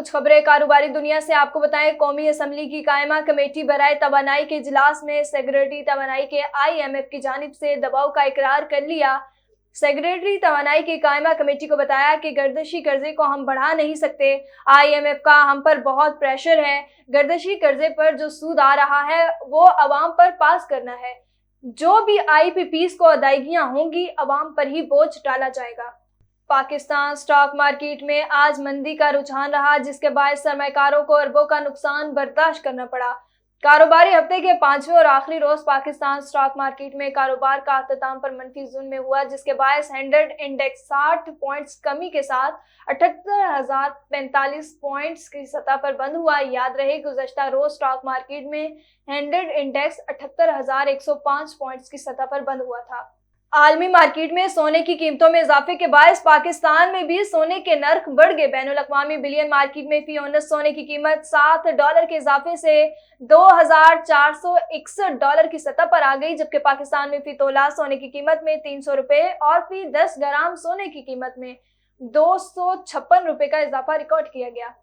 कुछ खबरें कारोबारी दुनिया से आपको बताएं। कौमी असम्बली की कायमा कमेटी बराए तवानाई के इजलास में सेक्रेटरी तवानाई के IMF की जानिब से दबाव का इकरार कर लिया। सेक्रेटरी तवानाई की कायमा कमेटी को बताया कि गर्दिशी कर्जे को हम बढ़ा नहीं सकते। IMF का हम पर बहुत प्रेशर है। गर्दिशी कर्जे पर जो सूद आ रहा है वो अवाम पर पास करना है। जो भी IPPs को अदायगियां होंगी अवाम पर ही बोझ डाला जाएगा। पाकिस्तान स्टॉक मार्केट में आज मंदी का रुझान रहा, जिसके बाद सरमायाकारों को अरबों का नुकसान बर्दाश्त करना पड़ा। कारोबारी हफ्ते के 5वें और आखिरी रोज पाकिस्तान स्टॉक मार्केट में कारोबार का अख्ताम पर मनफी जोन में हुआ, जिसके बायस 100 इंडेक्स 60 पॉइंट्स कमी के साथ 78,045 पॉइंट्स की सतह पर बंद हुआ। याद रहे गुज़श्ता रोज स्टॉक मार्केट में 100 इंडेक्स 78,105 पॉइंट्स की सतह पर बंद हुआ था। आलमी मार्केट में सोने की कीमतों में इजाफे के बायस पाकिस्तान में भी सोने के नर्ख बढ़ गए। बैनुल अक़वामी बिलियन मार्केट में फी औनस सोने की कीमत $7 के इजाफे से $2,461 की सतह पर आ गई, जबकि पाकिस्तान में फी तोला सोने की कीमत में ₹300 और फी 10 ग्राम सोने की कीमत में ₹256 का इजाफा रिकॉर्ड किया गया।